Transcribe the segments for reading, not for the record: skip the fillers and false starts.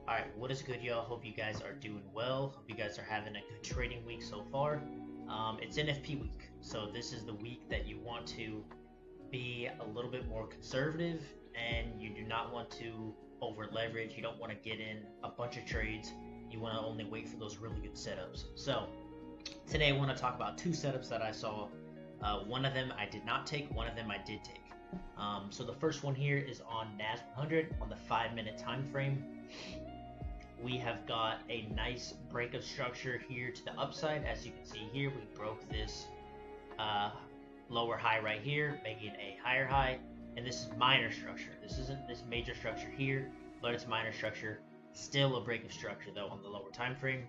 Alright, what is good, y'all? Hope you guys are doing well. Hope you guys are having a good trading week so far. It's NFP week, so this is the week that you want to be a little bit more conservative and you do not want to over leverage. You don't want to get in a bunch of trades. You want to only wait for those really good setups. So today I want to talk about two setups that I saw. One of them I did not take, one of them I did take. So the first one here is on NAS 100 on the 5-minute time frame. We have got a nice break of structure here to the upside. As you can see here, we broke this lower high right here, making a higher high, and this is minor structure. This isn't this major structure here, but it's minor structure. Still a break of structure though on the lower time frame,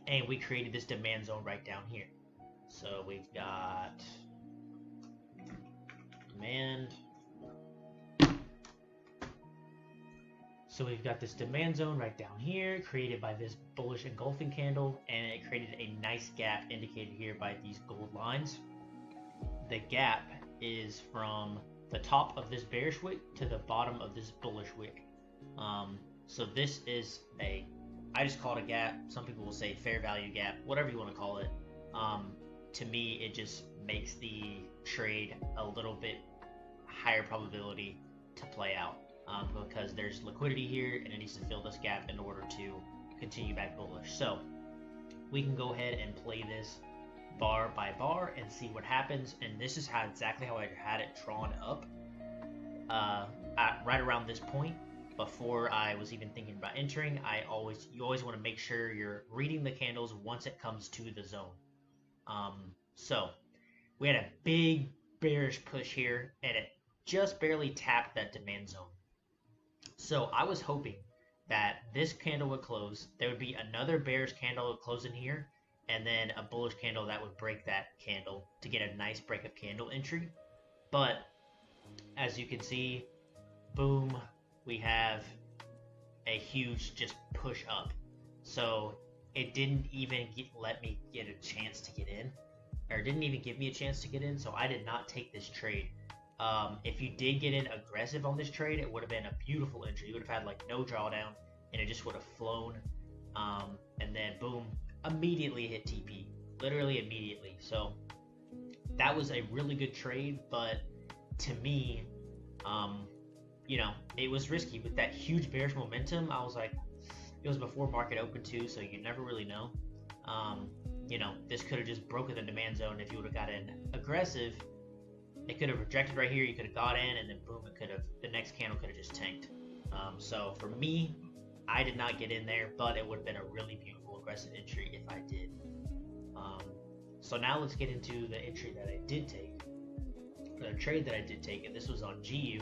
and we created this demand zone right down here. So we've got demand. So we've got this demand zone right down here, created by this bullish engulfing candle, and it created a nice gap indicated here by these gold lines. The gap is from the top of this bearish wick to the bottom of this bullish wick. So this is I just call it a gap. Some people will say fair value gap, whatever you want to call it. To me, it just makes the trade a little bit higher probability to play out. Because there's liquidity here and it needs to fill this gap in order to continue back bullish. So we can go ahead and play this bar by bar and see what happens. And this is exactly how I had it drawn up right around this point. Before I was even thinking about entering, you always want to make sure you're reading the candles once it comes to the zone. So we had a big bearish push here and it just barely tapped that demand zone. So I was hoping that this candle would close, there would be another bearish candle would close in here, and then a bullish candle that would break that candle to get a nice break of candle entry. But as you can see, boom, we have a huge just push up. So it didn't even let me get a chance to get in, or didn't even give me a chance to get in, so I did not take this trade. If you did get in aggressive on this trade, it would have been a beautiful entry. You would have had like no drawdown, and it just would have flown, and then boom, immediately hit TP, literally immediately. So that was a really good trade, but to me, it was risky with that huge bearish momentum. I was like, it was before market open too, so you never really know. This could have just broken the demand zone. If you would have got in aggressive, it could have rejected right here, you could have got in, and then boom, the next candle could have just tanked. So for me, I did not get in there, but it would have been a really beautiful aggressive entry if I did. So now let's get into the entry that I did take, the trade that I did take, and this was on GU.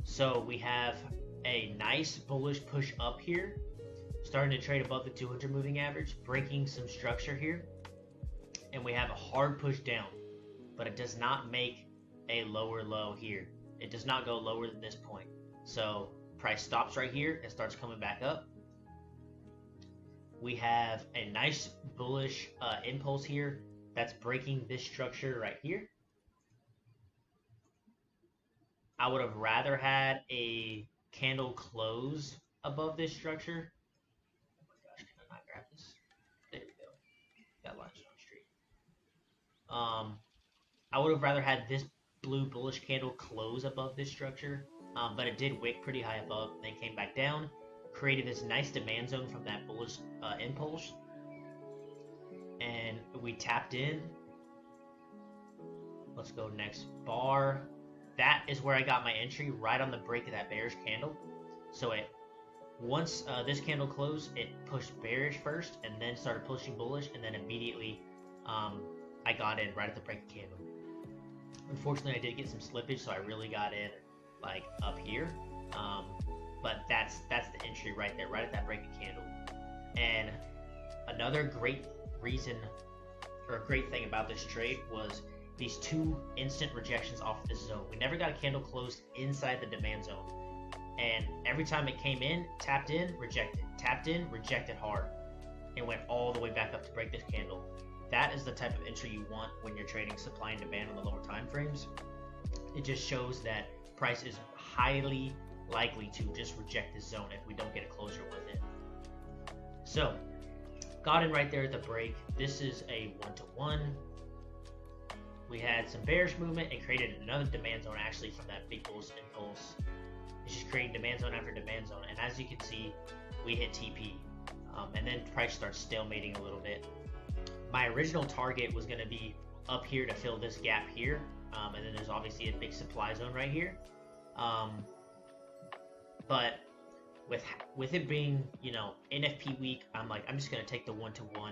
So we have a nice bullish push up here, starting to trade above the 200 moving average, breaking some structure here, and we have a hard push down. But it does not make a lower low here. It does not go lower than this point. So price stops right here and starts coming back up. We have a nice bullish impulse here that's breaking this structure right here. I would have rather had a candle close above this structure. Oh my gosh, can I not grab this? There we go. Got lines on the street. I would have rather had this blue bullish candle close above this structure, but it did wick pretty high above, then came back down, created this nice demand zone from that bullish impulse, and we tapped in. Let's go next bar. That is where I got my entry, right on the break of that bearish candle. So once this candle closed, it pushed bearish first, and then started pushing bullish, and then immediately I got in right at the break of candle. Unfortunately, I did get some slippage, so I really got in like up here. But that's the entry right there, right at that break of candle. And another great reason, or a great thing about this trade was these two instant rejections off this zone. We never got a candle closed inside the demand zone. And every time it came in, tapped in, rejected. Tapped in, rejected hard. And went all the way back up to break this candle. That is the type of entry you want when you're trading supply and demand on the lower time frames. It just shows that price is highly likely to just reject this zone if we don't get a closure with it. So, got in right there at the break. This is a 1-to-1. We had some bearish movement and created another demand zone actually from that big bullish impulse. It's just creating demand zone after demand zone, and as you can see, we hit TP, and then price starts stalemating a little bit. My original target was going to be up here to fill this gap here, and then there's obviously a big supply zone right here. But with it being, you know, NFP week, I'm like, I'm just going to take the 1-to-1.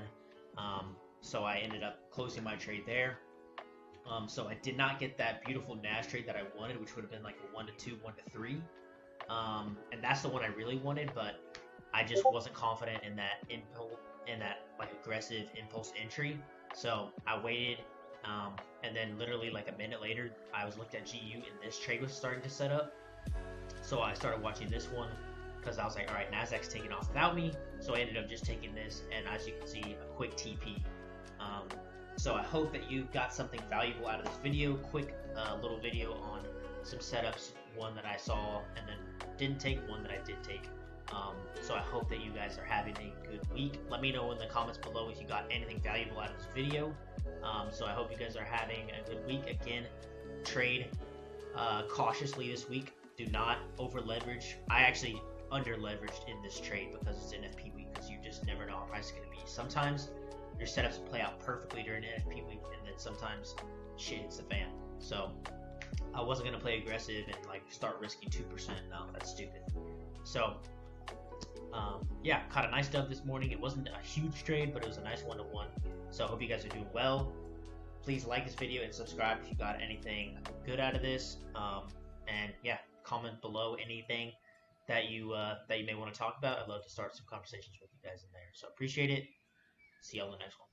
So I ended up closing my trade there. So I did not get that beautiful NAS trade that I wanted, which would have been like a 1-to-2, 1-to-3. And that's the one I really wanted, but I just wasn't confident in that impulse, in that like aggressive impulse entry. So I waited, and then literally like a minute later, I was looked at GU and this trade was starting to set up. So I started watching this one because I was like, all right, Nasdaq's taking off without me. So I ended up just taking this, and as you can see, a quick TP. So I hope that you got something valuable out of this video. Quick little video on some setups, one that I saw and then didn't take, one that I did take. So I hope that you guys are having a good week. Let me know in the comments below if you got anything valuable out of this video. So I hope you guys are having a good week. Again, trade cautiously this week. Do not over leverage. I actually under leveraged in this trade because it's NFP week, because you just never know how price is going to be. Sometimes your setups play out perfectly during NFP week, and then sometimes shit hits the fan. So I wasn't going to play aggressive and like start risking 2%. No, that's stupid. So yeah, caught a nice dub this morning. It wasn't a huge trade, but it was a nice 1-to-1. So I hope you guys are doing well. Please like this video and subscribe if you got anything good out of this. And yeah, comment below anything that you may want to talk about. I'd love to start some conversations with you guys in there. So appreciate it. See y'all in the next one.